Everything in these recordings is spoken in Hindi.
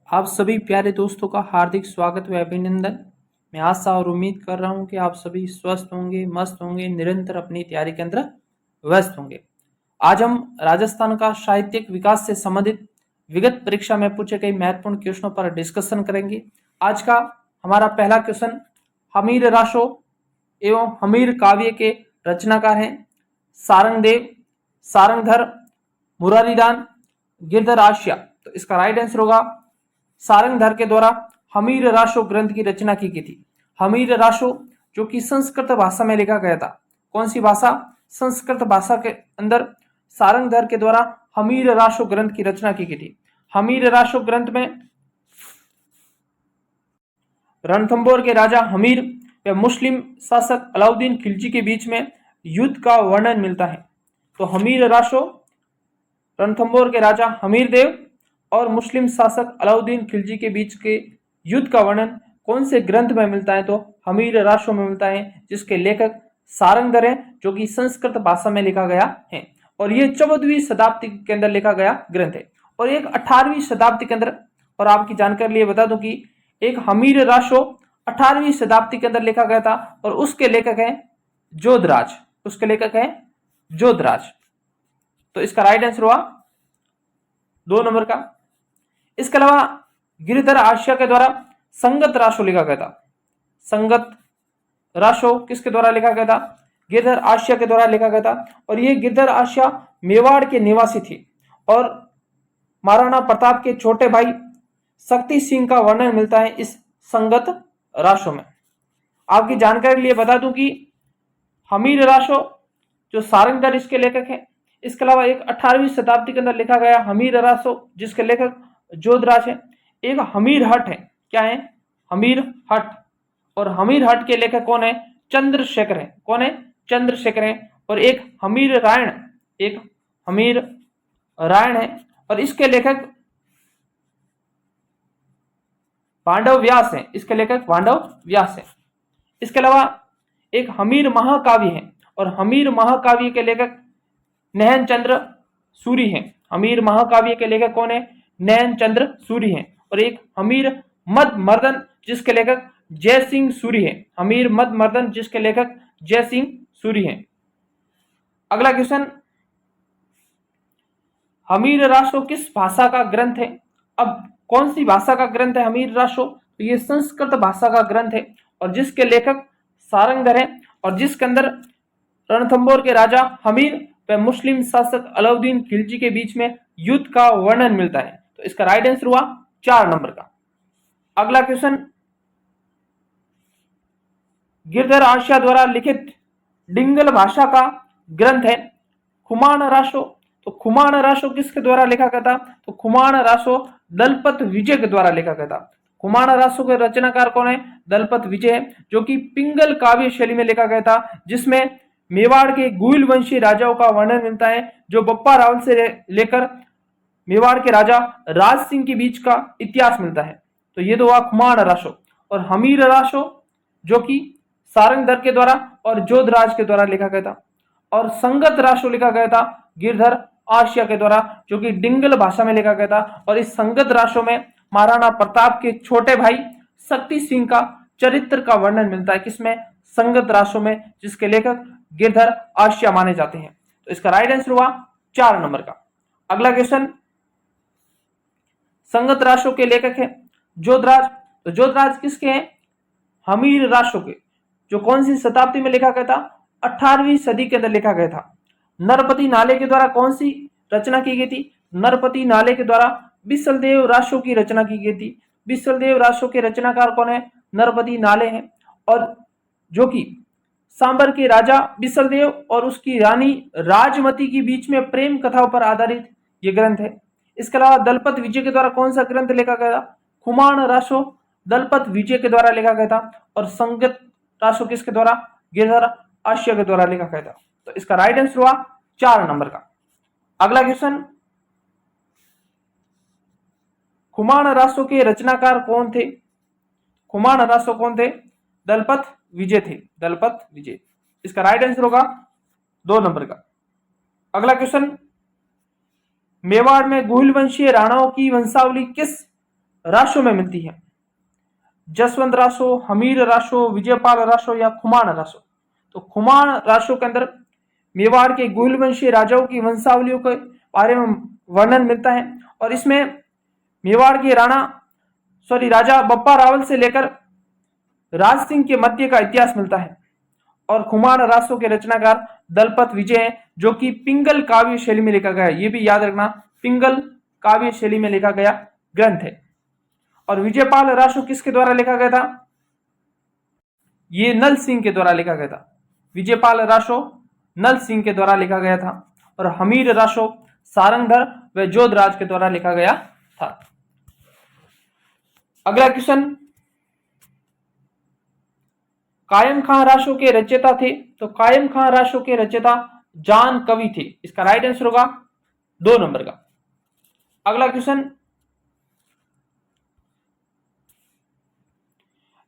आप सभी प्यारे दोस्तों का हार्दिक स्वागत व अभिनंदन। मैं आशा और उम्मीद कर रहा हूं कि आप सभी स्वस्थ होंगे, मस्त होंगे, निरंतर अपनी तैयारी के अंदर व्यस्त होंगे। आज हम राजस्थान का साहित्यिक विकास से संबंधित विगत परीक्षा में पूछे गए महत्वपूर्ण क्वेश्चनों पर डिस्कशन करेंगे। आज का हमारा पहला क्वेश्चन हमीर राशो एवं हमीर काव्य के रचनाकार हैं सारंगदेव, सारंगधर, मुरारीदान, गिरधर आशिया। तो इसका राइट आंसर होगा सारंगधर के द्वारा हमीर राशो ग्रंथ की रचना की गई थी। हमीर राशो जो कि संस्कृत भाषा में लिखा गया था। कौन सी भाषा? संस्कृत भाषा के अंदर सारंगधर के द्वारा हमीर राशो ग्रंथ की रचना की गई थी। हमीर राशो ग्रंथ में रणथंभौर के राजा हमीर व मुस्लिम शासक अलाउद्दीन खिलजी के बीच में युद्ध का वर्णन मिलता है। तो हमीर राशो रणथंभौर के राजा हमीर देव और मुस्लिम शासक अलाउद्दीन खिलजी के बीच के युद्ध का वर्णन कौन से ग्रंथ में मिलता है? तो हमीर राशो में मिलता है, जिसके लेखक सारंगधर हैं, जो कि संस्कृत भाषा में लिखा गया है। और ये 14वीं शताब्दी के अंदर लिखा गया ग्रंथ है। और एक 18वीं शताब्दी के अंदर, और आपकी जानकारी लिए बता दूं कि एक हमीर राशो 18वीं शताब्दी के अंदर लिखा गया था और उसके लेखक हैं जोधराज। उसके लेखक हैं जोधराज। तो इसका राइट आंसर हुआ 2 नंबर का। इसके अलावा गिरधर आशिया के द्वारा संगत राशो लिखा गया था। संगत राशो किसके द्वारा लिखा गया था? गिरधर आशिया के द्वारा लिखा गया था। और ये गिरधर आशिया मेवाड़ के निवासी थी और महाराणा प्रताप के छोटे भाई शक्ति सिंह का वर्णन मिलता है इस संगत राशो में। आपकी जानकारी के लिए बता दूं कि हमीर राशो जो सारंगधर इसके लेखक हैं। इसके अलावा एक 18वीं शताब्दी के अंदर लिखा गया हमीर राशो, जिसके लेखक जोधराज है। एक हमीर हट है। क्या है? हमीर हट। और हमीर हट के लेखक कौन है? चंद्रशेखर है। कौन है? चंद्रशेखर है। और एक हमीर रायण, एक हमीर रायण है और इसके लेखक पांडव व्यास है। इसके लेखक पांडव व्यास है। इसके अलावा एक हमीर महाकाव्य है और हमीर महाकाव्य के लेखक नयन चंद्र सूरी हैं। हमीर महाकाव्य के लेखक कौन है? नयन चंद्र सूरी हैं। और एक हमीर मद मर्दन, जिसके लेखक जय सिंह सूरी हैं। हमीर मद मर्दन, जिसके लेखक जय सिंह सूरी हैं। अगला क्वेश्चन, हमीर राशो किस भाषा का ग्रंथ है? अब कौन सी भाषा का ग्रंथ है हमीर राशो? तो ये संस्कृत भाषा का ग्रंथ है और जिसके लेखक सारंगधर है और जिसके अंदर रणथंभौर के राजा हमीर व मुस्लिम शासक अलाउद्दीन खिलजी के बीच में युद्ध का वर्णन मिलता है। तो इसका राइट आंसर हुआ 4 नंबर का। अगला क्वेश्चन, गिरधर आशिया द्वारा लिखित डिंगल भाषा का ग्रंथ है खुमान राशो। तो खुमान राशो किसके द्वारा लिखा गया था? तो खुमान राशो दलपत विजय के द्वारा लिखा गया था। खुमान राशो के रचनाकार कौन है? दलपत विजय है, जो कि पिंगल काव्य शैली में लिखा गया था, जिसमें मेवाड़ के गुइल वंशी राजाओं का वर्णन मिलता है, जो बप्पा रावल से लेकर मेवाड़ के राजा राज सिंह के बीच का इतिहास मिलता है। तो ये तो हुआ खुमान राशो। और हमीर राशो जो कि सारंगधर के द्वारा और जोधराज के द्वारा लिखा गया था। और संगत राशो लिखा गया था गिरधर आशिया के द्वारा, जो कि डिंगल भाषा में लिखा गया था। और इस संगत राशो में महाराणा प्रताप के छोटे भाई शक्ति सिंह का चरित्र का वर्णन मिलता है। किसमें? संगत राशो में, जिसके लेखक गिरधर आशिया माने जाते हैं। तो इसका राइट आंसर हुआ 4 नंबर का। अगला क्वेश्चन, संगत राशो के लेखक है जोधराज। तो जोधराज किसके हैं? हमीर राशो के, जो कौन सी शताब्दी में लिखा गया था? 18वीं सदी के अंदर लिखा गया था। नरपति नाले के द्वारा कौन सी रचना की गई थी? नरपति नाले के द्वारा बिसलदेव राशो की रचना की गई थी। बिसलदेव राशो के रचनाकार कौन है? नरपति नाले हैं। और जो कि सांबर के राजा बिसलदेव और उसकी रानी राजमती के बीच में प्रेम कथाओं पर आधारित ये ग्रंथ है। इसके अलावा दलपत विजय के द्वारा कौन सा ग्रंथ लिखा गया था? खुमान राशो दलपत विजय के द्वारा लिखा गया था। और संगत राशो किसके द्वारा? गिरधर आशिया के द्वारा लिखा गया था। तो इसका राइट आंसर हुआ 4 नंबर का। अगला क्वेश्चन, खुमान राशो के रचनाकार कौन थे? खुमान राशो कौन थे? दलपत विजय थे। दलपत विजय। इसका राइट आंसर होगा 2 नंबर का। अगला क्वेश्चन, मेवाड़ में गुहिल वंशीय राणाओं की वंशावली किस राशों में मिलती है? जसवंत राशो, हमीर राशो, विजयपाल राशो या खुमान राशो? तो खुमान राशो के अंदर मेवाड़ के गुहिल वंशीय राजाओं की वंशावलियों के बारे में वर्णन मिलता है और इसमें मेवाड़ के राजा बप्पा रावल से लेकर राज सिंह के मध्य का इतिहास मिलता है। और खुमान रासों के रचनाकार दलपत विजय है, जो कि पिंगल काव्य शैली में लिखा गया है। ये भी याद रखना, पिंगल काव्य शैली में लिखा गया ग्रंथ है। और विजयपाल रासो किसके द्वारा लिखा गया था? ये नल सिंह के द्वारा लिखा गया था। विजयपाल रासो नल सिंह के द्वारा लिखा गया था। और हमीर रासो सारंगधर व जोधराज के द्वारा लिखा गया था। अगला क्वेश्चन, कायम खां राशो के रचयिता थे? तो कायम खां राशो के रचयिता जान कवि थे। इसका राइट आंसर होगा 2 नंबर का। अगला क्वेश्चन,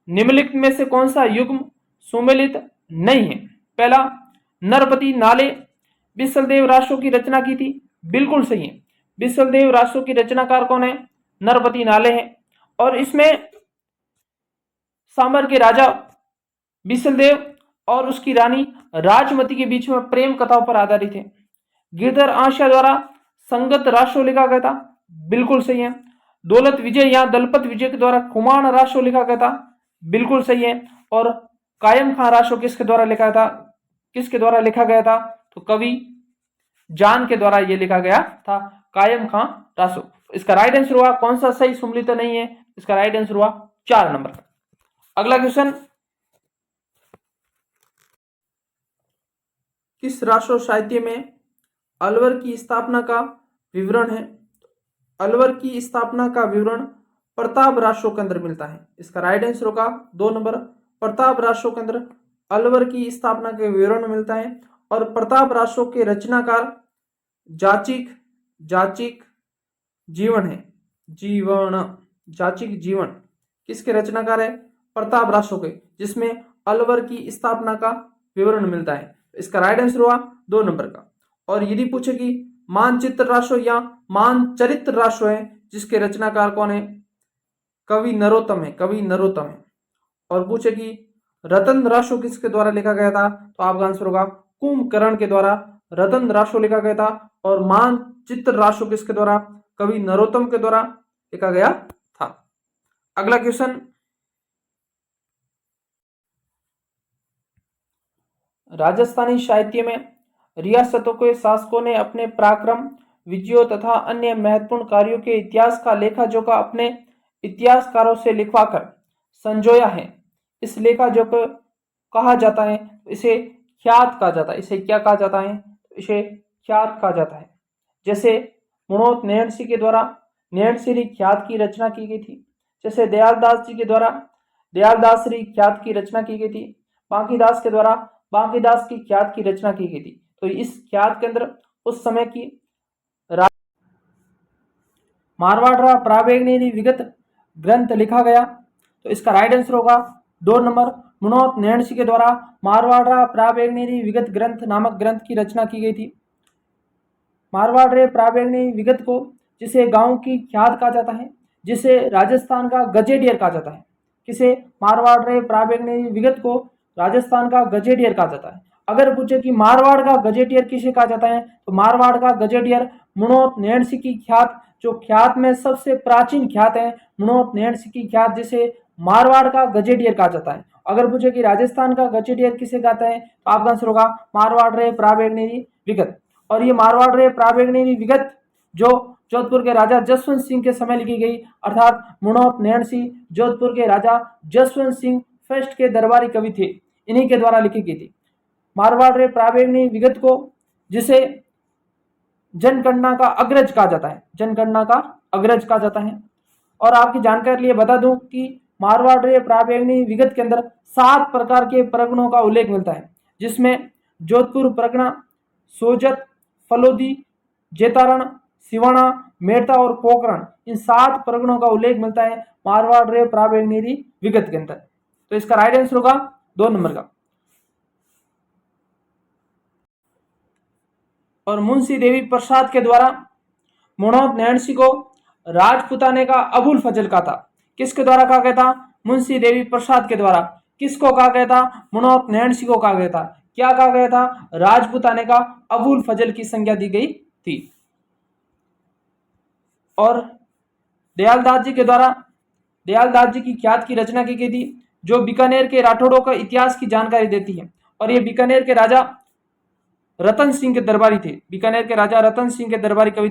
निम्नलिखित में से कौन सा युग्म सुमेलित नहीं है? पहला, नरपति नाले बिसलदेव राशो की रचना की थी। बिल्कुल सही है। बिसलदेव राशो की रचनाकार कौन है? नरपति नाले हैं। और इसमें सांबर के राजा बिसलदेव और उसकी रानी राजमती के बीच में प्रेम कथाओं पर आधारित है। गिरधर आशिया द्वारा संगत राशो लिखा गया था। बिल्कुल सही है। दौलत विजय या दलपत विजय के द्वारा खुमान राशो लिखा गया था। बिल्कुल सही है। और कायम खां राशो किसके द्वारा लिखा था? किसके द्वारा लिखा गया था? तो कवि जान के द्वारा यह लिखा गया था, कायम खां राशो। इसका राइट आंसर हुआ, कौन सा सही सुमलित नहीं है? इसका राइट आंसर हुआ 4 नंबर का। अगला क्वेश्चन, किस राशो साहित्य में अलवर की स्थापना का विवरण है? अलवर की स्थापना का विवरण प्रताप राशो के अंदर मिलता है। इसका राइट आंसर होगा 2 नंबर। प्रताप राशो के अंदर अलवर की स्थापना के विवरण मिलता है। और प्रताप राशो के रचनाकार जाचिक जीवन है। जाचिक जीवन किसके रचनाकार है? प्रताप राशो के, जिसमें अलवर की स्थापना का विवरण मिलता है। इसका राइट आंसर हुआ 2 नंबर का। और यदि पूछे कि मानचित्र राशो या मानचरित्र राशो है, जिसके रचनाकार कौन है? कवि नरोत्तम है। और पूछे कि रतन राशो किसके द्वारा लिखा गया था? तो आपका आंसर होगा कुंभकर्ण के द्वारा रतन राशो लिखा गया था। और मानचित्र राशो किसके द्वारा? कवि नरोत्तम के द्वारा लिखा गया था। अगला क्वेश्चन, राजस्थानी साहित्य में रियासतों के शासकों ने अपने पराक्रम, विजयों तथा अन्य महत्वपूर्ण कार्यों के इतिहास का लेखा जोखा अपने इतिहासकारों से लिखवाकर संजोया है। इस लेखा जोखा कहा जाता है, इसे ख्यात कहा जाता है। इसे क्या कहा जाता है? इसे ख्यात कहा जाता है। जैसे मनोत नैणसी के द्वारा नैणसीरी ख्यात की रचना की गई थी। जैसे दयालदास जी के द्वारा दयालदासरी ख्यात की रचना की गई थी। बांकीदास के द्वारा बांकीदास की ख्यात की रचना की गई थी। तो इस ख्यात के अंदर उस समय की मारवाड़ प्रावेगनेरी विगत ग्रंथ लिखा गया। तो इसका राइट आंसर होगा 2 नंबर। मनोत नैणसी के द्वारा मारवाड़ प्रावेगनेरी विगत ग्रंथ नामक ग्रंथ की रचना की गई थी। मारवाड़ प्रावेगनेरी विगत को जिसे गांव की ख्यात कहा जाता है, जिसे राजस्थान का गजेटियर कहा जाता है। किसे? मारवाड़ प्रावेगनेरी विगत को राजस्थान का गजेटियर कहा जाता है। अगर पूछे कि मारवाड़ का गजेटियर किसे कहा जाता है, तो मारवाड़ का गजेटियर मनोत नैणसी की ख्यात, जो ख्यात में सबसे प्राचीन ख्यात है, मनोत नैणसी की ख्यात, जिसे मारवाड़ का गजेटियर कहा जाता है। अगर पूछे कि राजस्थान का गजेटियर किसे कहता है, तो आपका आंसर होगा मारवाड़ प्रावेगनेरी विगत। और ये मारवाड़ प्रावेगनेरी विगत जो जोधपुर के राजा जसवंत सिंह के समय लिखी गई, अर्थात मनोत नैणसी जोधपुर के राजा जसवंत सिंह फर्स्ट के दरबारी कवि थे, इन्हीं के द्वारा लिखी गई थी। मारवाड़ प्रावेगनेरी विगत को जिसे जनगणना का अग्रज कहा जाता है, जनगणना का अग्रज कहा जाता है। और आपकी जानकारी लिए बता दूं कि मारवाड़ प्रावेगनेरी विगत के अंदर 7 प्रकार के परगणों का उल्लेख मिलता है, जिसमें जोधपुर परगना, सोजत, फलोदी, जेतारण, सिवाना, मेड़ता और पोखरण, इन 7 परगणों का उल्लेख मिलता है मारवाड़ प्रावेगनेरी विगत के अंदर। तो इसका राइट आंसर होगा 2 नंबर का। और मुंशी देवी प्रसाद के द्वारा मनोत नैणसी को राजपुताने का अबुल फजल का था। किसके द्वारा कहा गया था? मुंशी देवी प्रसाद के द्वारा। किसको कहा गया था? मुनौत नैन सिंह को कहा गया था। क्या कहा गया था? राजपुताने का अबुल फजल की संज्ञा दी गई थी। और दयालदास जी के द्वारा दयालदास जी की ख्यात की रचना की गई थी, जो बीकानेर के राठौड़ों का इतिहास की जानकारी देती है। और ये बीकानेर के राजा रतन सिंह के दरबारी थे। बीकानेर के राजा रतन सिंह के दरबारी कवि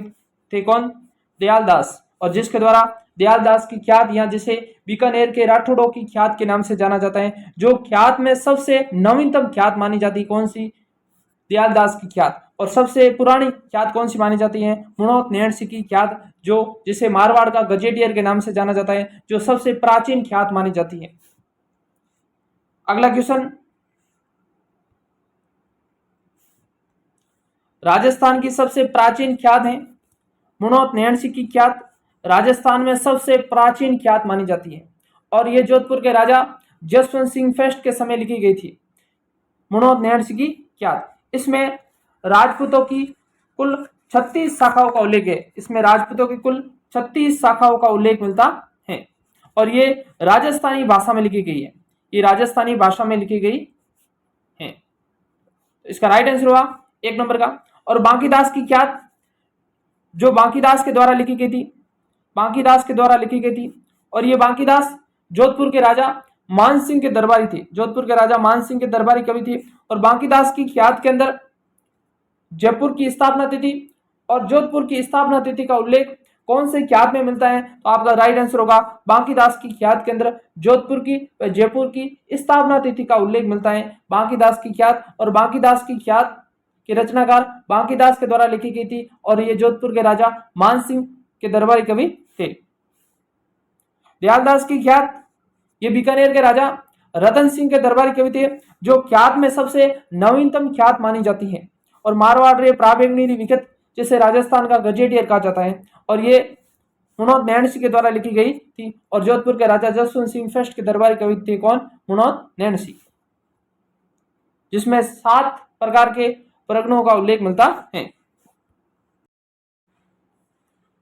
थे कौन? दयालदास। और जिसके द्वारा दयालदास की ख्यात, या जिसे बीकानेर के राठौड़ों की ख्यात के नाम से जाना जाता है, जो ख्यात में सबसे नवीनतम ख्यात मानी जाती है, कौन सी? दयालदास की ख्यात। और सबसे पुरानी ख्यात कौन सी मानी जाती है? मुनौत नैन सिंह की ख्यात, जो जिसे मारवाड़ का गजेटियर के नाम से जाना जाता है, जो सबसे प्राचीन ख्यात मानी जाती है। अगला क्वेश्चन, राजस्थान की सबसे प्राचीन ख्यात है मुनौत नैन सिंह की ख्यात। राजस्थान में सबसे प्राचीन ख्यात मानी जाती है, और यह जोधपुर के राजा जसवंत सिंह फर्स्ट के समय लिखी गई थी, मुनौत नैन सिंह की ख्यात। इसमें राजपूतों की कुल 36 शाखाओं का उल्लेख है। इसमें राजपूतों की कुल 36 शाखाओं का उल्लेख मिलता है, और ये राजस्थानी भाषा में लिखी गई है। ये राजस्थानी भाषा में लिखी गई है। इसका राइट आंसर हुआ 1 नंबर का। और बांकीदास की ख्यात, जो बांकीदास के द्वारा लिखी गई थी, बांकीदास के द्वारा लिखी गई थी, और ये बांकीदास जोधपुर के राजा मान सिंह के दरबारी थे। जोधपुर के राजा मान सिंह के दरबारी कवि थे। और बांकीदास की ख्यात के अंदर जयपुर की स्थापना तिथि और जोधपुर की स्थापना तिथि का उल्लेख कौन से ख्यात में मिलता है? तो आपका राइट आंसर होगा बांकीदास की ख्यात के अंदर जोधपुर की व जयपुर की स्थापना तिथि का उल्लेख मिलता है। बांकीदास की ख्यात, और बांकीदास की ख्यात के रचनाकार बांकीदास के द्वारा लिखी गई थी, और ये जोधपुर के राजा मान सिंह के दरबारी कवि थे। दयालदास की ख्यात, ये बीकानेर के राजा रतन सिंह के दरबारी कवि थे, जो ख्यात में सबसे नवीनतम ख्यात मानी जाती है। और मारवाड़ रे प्रावेगनीरी विगत, जिसे राजस्थान का गजेटियर कहा जाता है, और ये मुनौत नैन सिंह के द्वारा लिखी गई थी। और जोधपुर के राजा जसवंत सिंह फर्स्ट के दरबारी कवि थे कौन? मुनौत नैन सिंह, जिसमें 7 प्रकार के प्रगणों का उल्लेख मिलता है।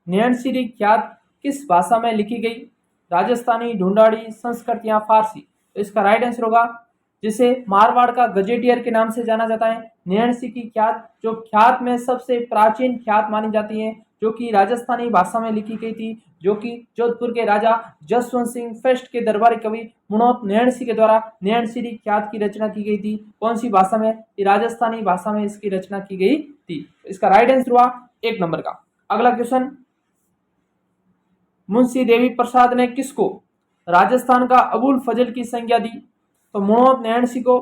नैन सिंह की ख्यात किस भाषा में लिखी गई? राजस्थानी, ढूंढाड़ी, संस्कृत या फारसी? तो इसका राइट आंसर होगा, जिसे मारवाड़ का गजेटियर के नाम से जाना जाता है, नैन सिंह की ख्यात, जो ख्यात में सबसे प्राचीन ख्यात मानी जाती है, जो कि राजस्थानी भाषा में लिखी गई थी, जो कि जोधपुर के राजा जसवंत सिंह फर्स्ट के दरबारी कवि मुनौत नैन सिंह के द्वारा नैन सिंह की ख्यात की रचना की गई थी। कौन सी भाषा में? राजस्थानी भाषा में इसकी रचना की गई थी। इसका राइट आंसर हुआ 1 नंबर का। अगला क्वेश्चन, मुंशी देवी प्रसाद ने किसको राजस्थान का अबुल फजल की संज्ञा दी? तो मुनौत नैन सिंह को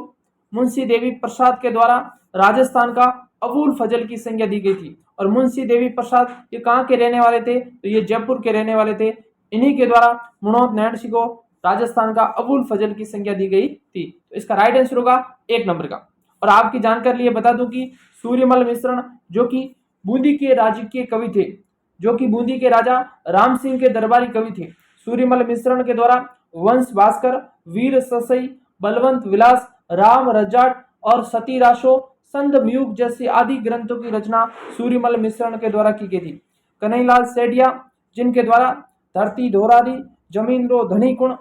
मुंशी देवी प्रसाद के द्वारा राजस्थान का अबुल फजल की संज्ञा दी गई थी। और मुंशी देवी प्रसाद ये कहाँ के रहने वाले थे? तो ये जयपुर के रहने वाले थे। इन्हीं के द्वारा मुनौत नैन सिंह को राजस्थान का अबुल फजल की संज्ञा दी गई थी। तो इसका राइट आंसर होगा 1 नंबर का। और आपकी जानकारी लिए बता दूं कि सूर्यमल मिश्रण, जो कि बूंदी के राज्य के कवि थे, जो कि बूंदी के राजा राम सिंह के दरबारी कवि थे, सूर्यमल मिश्रण के द्वारा वंश भास्कर, वीर ससई, बलवंत विलास, राम रजाट और सतीराशो, संधमयुग जैसे आदि ग्रंथों की रचना सूर्यमल मिश्रण के द्वारा की गई थी। कन्हैयालाल सेठिया, जिनके द्वारा धरती धोरारी, जमीन रो धनी कुण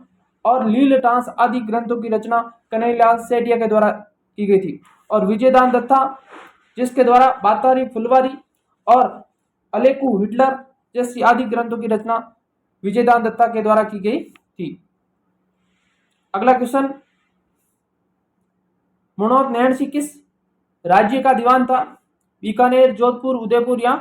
और लील टांस आदि ग्रंथों की रचना कन्हैयालाल सेठिया के द्वारा की गई थी। और विजयदान दत्ता, जिसके द्वारा बातारी फुलवारी और अलेकू हिटलर जैसी आदि ग्रंथों की रचना विजयदान दत्ता के द्वारा की गई थी। अगला क्वेश्चन, मुनौत नैन सिंह किस राज्य का दीवान था? बीकानेर, जोधपुर, उदयपुर या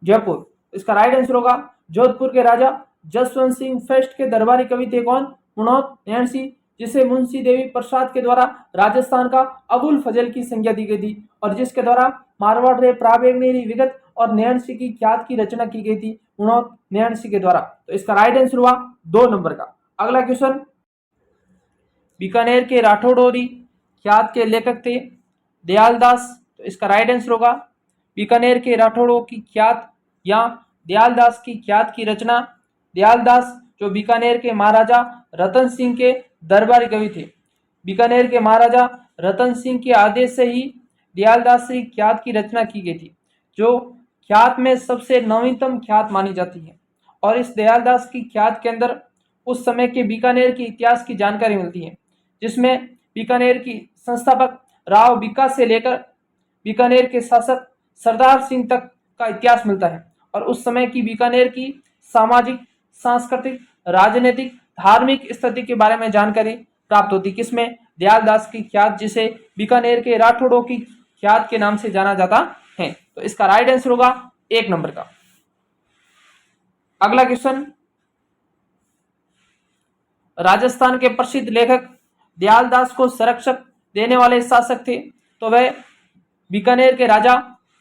जयपुर? इसका राइट आंसर होगा जोधपुर के राजा जसवंत सिंह फर्स्ट के दरबारी कवि थे कौन? मुनौत नैन सिंह, जिसे मुंशी देवी प्रसाद के द्वारा राजस्थान का अबुल फजल की संज्ञा दी गई थी, और जिसके द्वारा मारवाड़ रे प्रावेगनीरी विगत और नैन सिंह की ख्यात की रचना की गई थी मुनौत नैन सिंह के द्वारा। तो इसका राइट आंसर हुआ 2 नंबर का। अगला क्वेश्चन, बीकानेर के राठौड़ोरी ख्यात के लेखक थे दयालदास। तो इसका राइट आंसर होगा बीकानेर के राठौड़ों की ख्यात या दयालदास की ख्यात की रचना दयालदास, जो बीकानेर के महाराजा रतन सिंह के दरबारी कवि थे। बीकानेर के महाराजा रतन सिंह के आदेश से ही दयालदास की ख्यात की रचना की गई थी, जो ख्यात में सबसे नवीनतम ख्यात मानी जाती है। और इस दयालदास की ख्यात के अंदर उस समय के बीकानेर के इतिहास की जानकारी मिलती है, जिसमें बीकानेर की संस्थापक राव बीका से लेकर बीकानेर के शासक सरदार सिंह तक का इतिहास मिलता है और उस समय की बीकानेर की सामाजिक, सांस्कृतिक, राजनीतिक, धार्मिक स्थिति के बारे में जानकारी प्राप्त होती। किसमें? दयालदास की ख्यात, जिसे बीकानेर के राठौड़ों की ख्यात के नाम से जाना जाता है। तो इसका राइट आंसर होगा 1 नंबर का। अगला क्वेश्चन, राजस्थान के प्रसिद्ध लेखक दयालदास को संरक्षक देने वाले शासक थे, तो वह बीकानेर के राजा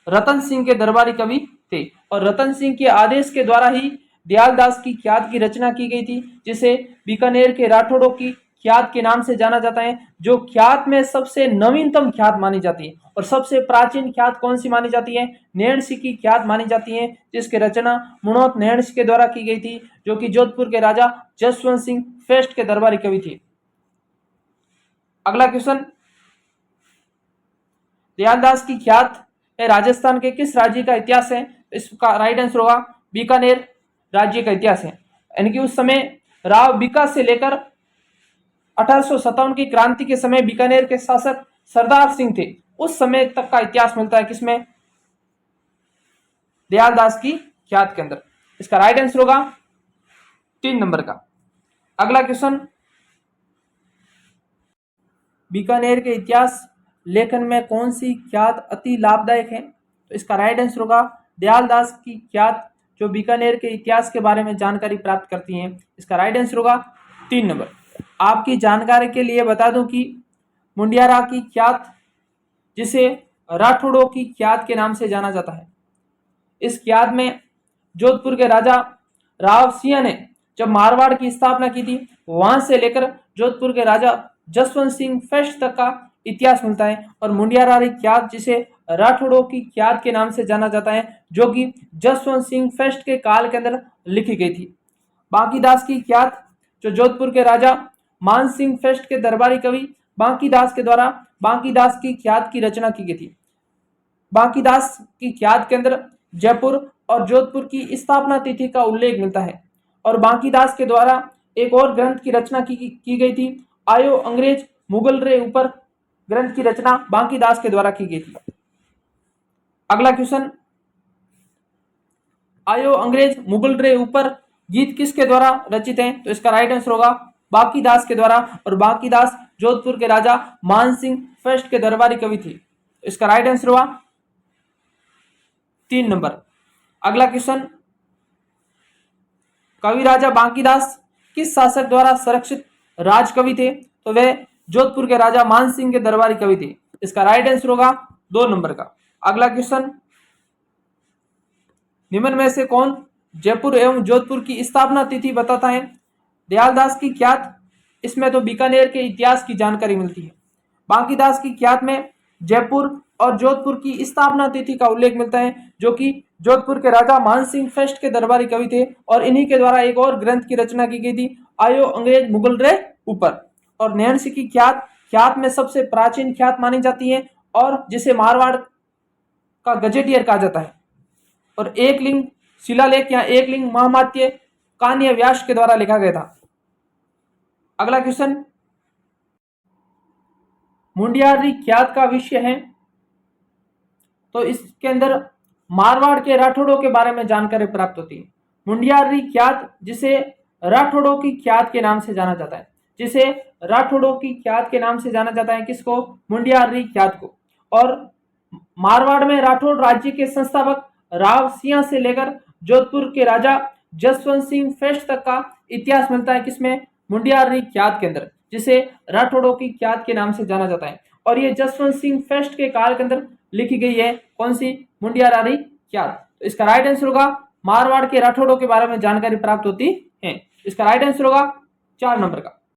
रतन सिंह के दरबारी कवि थे और रतन सिंह के आदेश के द्वारा ही दयालदास की ख्यात की रचना की गई थी, जिसे बीकानेर के राठौड़ों की ख्यात के नाम से जाना जाता है, जो ख्यात में सबसे नवीनतम ख्यात मानी जाती है। और सबसे प्राचीन ख्यात कौन सी मानी जाती है? नैणसी की ख्यात मानी जाती है, जिसकी रचना मुणोत नैणसी के द्वारा की गई थी, जो कि जोधपुर के राजा जसवंत सिंह फेस्ट के दरबारी कवि थे। अगला क्वेश्चन, दयालदास की ख्यात राजस्थान के किस राज्य का इतिहास है? इसका राइट आंसर होगा बीकानेर राज्य का इतिहास है। यानी कि उस समय राव बीका से लेकर 1857 की क्रांति के समय बीकानेर के शासक सरदार सिंह थे, उस समय तक का इतिहास मिलता है किसमें? दयालदास की ख्यात के अंदर। इसका राइट आंसर होगा 3 नंबर का। अगला क्वेश्चन, बीकानेर के इतिहास लेखन में कौन सी ख्यात अति लाभदायक है? तो इसका राइट आंसर होगा दयालदास की ख्यात, जो बीकानेर के इतिहास के बारे में जानकारी प्राप्त करती हैं। इसका राइट आंसर होगा 3 नंबर। आपकी जानकारी के लिए बता दूं कि मुंडियारा की ख्यात, जिसे राठौड़ों की ख्यात के नाम से जाना जाता है, इस ख्यात में जोधपुर के राजा राव सिंह ने जब मारवाड़ की स्थापना की थी, वहां से लेकर जोधपुर के राजा जसवंत सिंह फेस्ट तक का इतिहास मिलता है। और मुंडियारा ख्यात, जिसे राठौड़ों की ख्यात के नाम से जाना जाता है, जो कि जसवंत सिंह फेस्ट के काल के अंदर लिखी गई थी। बांकीदास की ख्यात, जो जोधपुर के राजा मान सिंह फेस्ट के दरबारी कवि बांकीदास के द्वारा बांकीदास की ख्यात की रचना की गई थी। बांकीदास की ख्यात के अंदर जयपुर और जोधपुर की स्थापना तिथि का उल्लेख मिलता है। और बांकीदास के द्वारा एक और ग्रंथ की रचना की गई थी, आयो अंग्रेज मुगल रे ऊपर ग्रंथ की रचना बांकीदास के द्वारा की गई थी। अगला क्वेश्चन, आयो अंग्रेज मुगल रे ऊपर गीत किसके द्वारा रचित है? तो इसका राइट आंसर होगा बांकीदास के द्वारा, और बांकीदास जोधपुर के राजा मान सिंह फर्स्ट के दरबारी कवि थे। इसका राइट आंसर हुआ 3 नंबर। अगला क्वेश्चन, कवि राजा बांकीदास किस शासक द्वारा संरक्षित राजकवि थे? तो वे जोधपुर के राजा मान सिंह के दरबारी कवि थे। इसका राइट आंसर होगा 2 नंबर का। अगला क्वेश्चन, निम्न में से कौन जयपुर एवं जोधपुर की स्थापना तिथि बताता है? दयालदास की ख्यात, इसमें तो बीकानेर के इतिहास की जानकारी मिलती है। बांकीदास की ख्यात में जयपुर और जोधपुर की स्थापना तिथि का उल्लेख मिलता है, जो कि जोधपुर के राजा मान सिंह फर्स्ट के दरबारी कवि थे, और इन्हीं के द्वारा एक और ग्रंथ की रचना की गई थी, आयो अंग्रेज मुगल रे ऊपर। और नैणसी की ख्यात में सबसे प्राचीन ख्यात मानी जाती है, और जिसे मारवाड़ का गजेटियर कहा जाता है। और एक लिंग शिलालेख या एक लिंग महामात्य कान्य व्यास के द्वारा लिखा गया था। अगला क्वेश्चन, मुंडियारी ख्यात का विषय है, तो इसके अंदर मारवाड़ के राठौड़ों के बारे में जानकारी प्राप्त होती है। मुंडियारी ख्यात, जिसे राठौड़ों की ख्यात के नाम से जाना जाता है, जिसे राठौड़ों की ख्यात के नाम से जाना जाता है, किसको? मुंडियारी ख्यात को। और मारवाड़ में राठौड़ राज्य के संस्थापक राव सिंह से लेकर जोधपुर के राजा जसवंत सिंह फेस्ट तक का इतिहास मिलता है किसमें? मुंडियारी ख्यात के अंदर, जिसे राठौड़ों की ख्यात के नाम से जाना जाता है। और ये जसवंत सिंह फेस्ट के काल के अंदर लिखी गई है। कौन सी? मुंडियारी ख्यात। तो इसका राइट आंसर होगा मारवाड़ के राठौड़ों के बारे में जानकारी प्राप्त होती है। इसका राइट आंसर होगा 4 नंबर का।